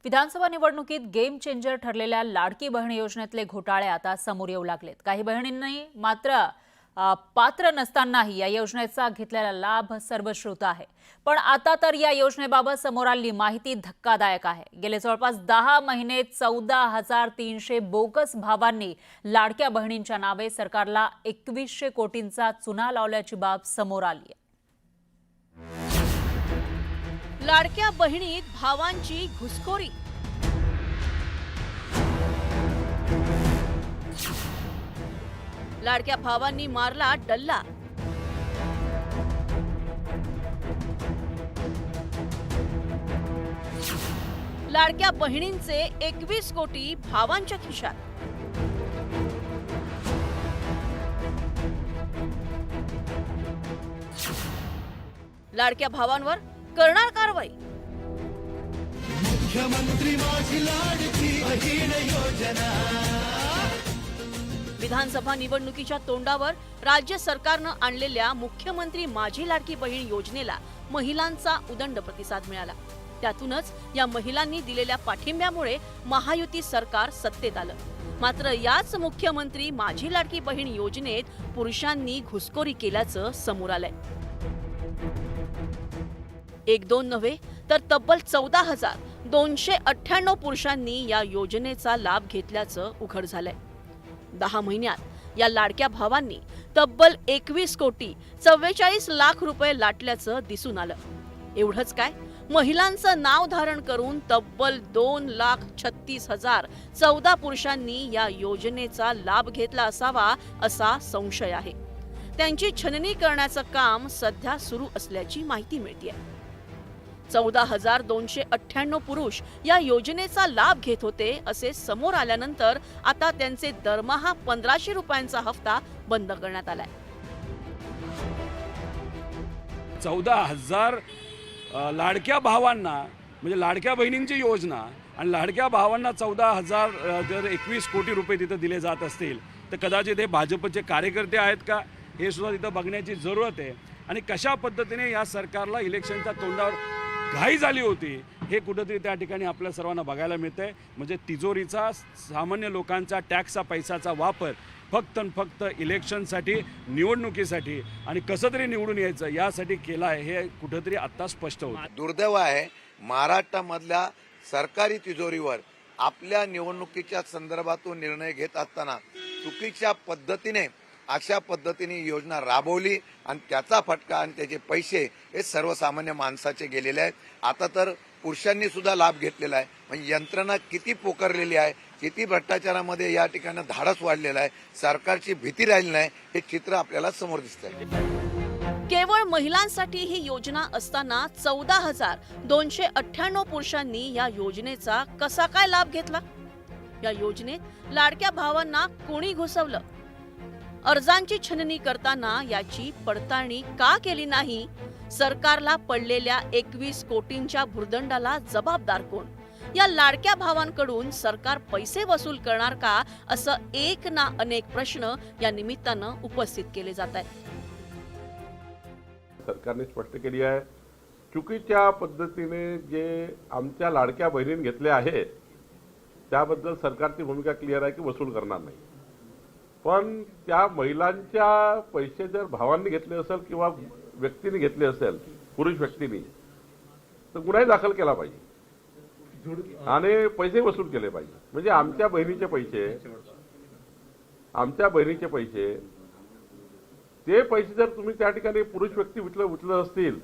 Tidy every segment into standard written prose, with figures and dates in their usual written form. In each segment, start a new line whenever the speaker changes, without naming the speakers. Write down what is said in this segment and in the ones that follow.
विधानसभा निवडणुकीत game changer ठरलेल्या लाडकी बहीण योजनेतले घोटाळे आता समोर येऊ लागलेत। काही बहिणींनी मात्र पात्र नसतानाही या योजनेचा घेतलेला लाभ सर्वश्रुत आहे। पण आता तर या योजनेबाबत समोर आलेली माहिती धक्कादायक आहे। गेले जवळपास 10 महिने 14,300 बोगस भावांनी लाडक्या बहिणींच्या नावे सरकारला 2100 कोटींचा चुना लावल्याची बाब समोर आली आहे।
लाडक्या बहिणीत भावांची घुसखोरी। लाडक्या भावांनी मारला डल्ला। लाडक्या बहिणींचे 21 कोटी भावांच्या खिशात। लाडक्या भावांवर करणार कारवाई।
मुख्यमंत्री माझी लाडकी बहीण योजना।
विधानसभा निवडणुकीच्या तोंडावर राज्य सरकारनं आणलेल्या मुख्यमंत्री माझी लाडकी बहीण योजनेला महिलांचा उदंड प्रतिसाद मिळाला। त्यातूनच या महिलांनी दिलेल्या पाठिंब्यामुळे महायुती सरकार सत्तेत आलं। मात्र याच मुख्यमंत्री माझी लाडकी बहीण योजनेत पुरुषांनी घुसखोरी केल्याचं समोर आलंय। एक दोन नव्हे तर तब्बल 14,298 पुरुषांनी या योजनेचा लाभ घेतल्याचं उघड झालंय। 10 महिन्यात या लाडक्या भावांनी तब्बल 21 कोटी 44 लाख रुपये लाटल्याचं दिसून आलं। एवढंच काय, महिलांचं नाव धारण करून तब्बल 2,36,014 पुरुषांनी या योजनेचा लाभ घेतला असावा असा संशय आहे। त्यांची छाननी करण्याचं काम सध्या सुरू असल्याची माहिती मिळतेय। 14,298 पुरुष या योजनेचा लाभ घेत होते असे समोर आल्यानंतर आता त्यांचे दरमहा 1,500 रुपयांचा हफ्ता बंद करण्यात आलाय।
14,000 लाडक्या भावांना म्हणजे लाडक्या बहिणींची योजना आणि लाडक्या भावांना 14,000 जर 21 कोटी रुपये तिथं दिले जात असतील तर कदाचित हे भाजपचे कार्यकर्ते आहेत का हे सुद्धा तिथं बघण्याची जरूरत आहे। आणि कशा पद्धतीने या सरकारला इलेक्शनच्या तोंडावर घाई झाली होती हे कुठेतरी त्या ठिकाणी आपल्या सर्वांना बघायला मिळतंय। म्हणजे तिजोरीचा सामान्य लोकांचा टॅक्सचा पैशाचा वापर फक्त आणि फक्त इलेक्शनसाठी निवडणुकीसाठी आणि कसं तरी निवडून यायचं यासाठी केला आहे हे कुठेतरी आता स्पष्ट होतं।
दुर्दैव आहे महाराष्ट्रामधल्या सरकारी तिजोरीवर आपल्या निवडणुकीच्या संदर्भातून निर्णय घेत असताना चुकीच्या पद्धतीने अशा पद्धतीने योजना राबवली आणि त्याचा फटका आणि त्याचे पैसे हे सर्वसामान्य माणसाचे गेलेले आहेत। आता तर पुरुषांनी सुद्धा लाभ घेतलेला आहे। म्हणजे यंत्रणा किती पोकारलेली आहे, किती भ्रष्टाचारामध्ये या ठिकाणी धाडस वाढलेला आहे, सरकारची भीती राहिली नाही हे चित्र आपल्याला समोर दिसतंय।
केवळ महिलांसाठी ही योजना असताना 14,298 पुरुषांनी या योजनेचा कसा काय लाभ घेतला? या योजनेत लाडक्या भावांना कोणी घुसवलं? अर्जांची छाननी करताना याची पडताळणी का केली नाही? सरकारला पडलेल्या 21 कोटींच्या भुर्दंडाला जबाबदार कोण? या लाडक्या भावांकडून सरकार पैसे वसूल करणार का? असं एक ना अनेक प्रश्न या निमित्तानं उपस्थित केले जात आहेत।
सरकारने स्पष्ट केली आहे चुकीच्या पद्धतीने जे आमच्या लाडक्या बहिणींनी घेतले आहे त्याबद्दल सरकारची भूमिका क्लिअर आहे की वसूल करणार नाही। पण त्या महिलांच्या पैसे जर भावांनी घेतले असेल किंवा व्यक्तीने घेतले असेल पुरुष व्यक्तीने तर गुन्हा दाखल केला पाहिजे आणि पैसे वसूल केले पाहिजे। म्हणजे आमच्या बहिणीचे पैसे ते पैसे जर तुम्ही त्या ठिकाणी पुरुष व्यक्ती उचलत असतील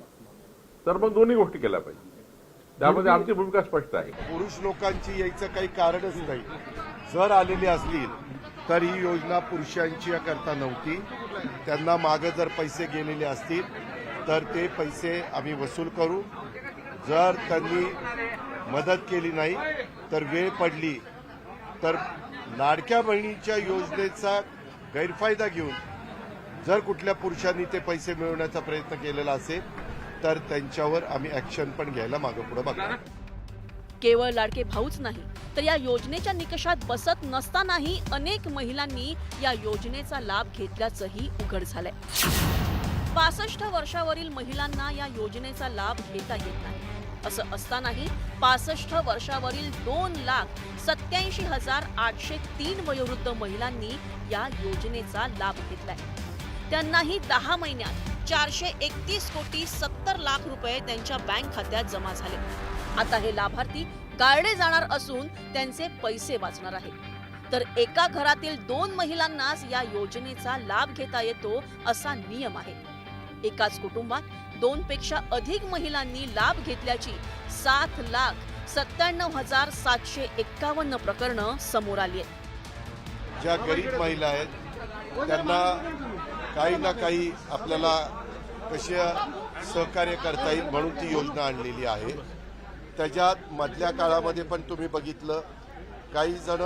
तर मग दोन्ही गोष्टी केल्या पाहिजे। त्यामध्ये आमची भूमिका स्पष्ट आहे।
पुरुष लोकांची यायचं काही कारणच नाही। जर आलेली असतील तर ही योजना पुरुषांची करता नव्हती। त्यांना मागे जर पैसे गेलेले असतील तर ते पैसे आम्ही वसूल करू। जर त्यांनी मदत केली नाही तर वेळ पडली तर लाडक्या बहिणीच्या योजनेचा गैरफायदा घेऊन जर कुठल्या पुरुषांनी ते पैसे मिळवण्याचा प्रयत्न केलेला असेल तर त्यांच्यावर आम्ही ऍक्शन पण घ्यायला मागे पुढे बघणार।
केवळ लाडके भाऊच नाही तर या योजनेच्या निकषात बसत नसतानाही अनेक महिलांनी या योजनेचा लाभ घेतल्याचंही उघड झालंय। 65 वर्षावरील महिलांना या योजनेचा लाभ घेता येत नाही। असं असतानाही 65 वर्षावरील 2,87,803 वयोवृद्ध महिलांनी या योजनेचा लाभ घेतलाय. त्यांनाही 10 महिन्यात 431,70,00,000 रुपये त्यांच्या बँक खात्यात जमा झाले. आता हे लाभार्थी गाळले जाणार असून त्यांचे पैसे वाचणार आहेत. तर एका घरातील 2 महिलांनाच या योजनेचा लाभ घेता येतो असा नियम आहे. एकाच कुटुंबात 2 पेक्षा अधिक महिलांनी लाभ घेतल्याची 7,97,751 प्रकरणं समोर आली आहेत.
ज्या गरीब महिला आहेत त्यांना काही ना काही आपल्याला कसे सहकार्य करता येईल म्हणून ती योजना आणलेली आहे. त्याच्यात मधल्या काळामध्ये पण तुम्ही बघितलं काही जण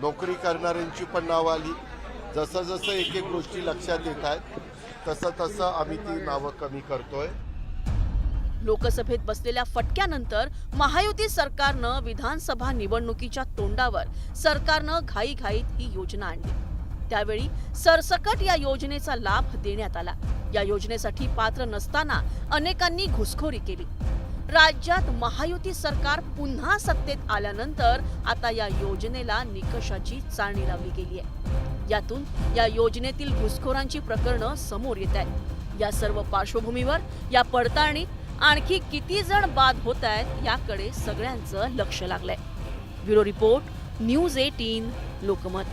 नोकरी करणाऱ्यांची पण नावं आली. जसं जसं एक एक गोष्टी लक्षात येत आहेत तसं तसं आम्ही ती नावं कमी करतोय.
लोकसभेत बसलेल्या फटक्यानंतर महायुती सरकारनं विधानसभा निवडणुकीच्या तोंडावर सरकारनं घाईघाईत ही योजना आणली. त्यावेळी सरसकट या योजनेचा लाभ देण्यात आला. या योजनेसाठी पात्र नसताना अनेकांनी घुसखोरी केली. राज्यात महायुती सरकार पुन्हा सत्तेत आल्यानंतर आता या योजनेला निकषाची चाळणी लावली गेली आहे. यातून या योजनेतील घुसखोरांची प्रकरणं समोर येत आहेत. या सर्व पार्श्वभूमीवर या पडताळणीत आणखी किती जण बाद होत आहेत याकडे सगळ्यांचं लक्ष लागलंय. Bureau report, news 18 Lokmat.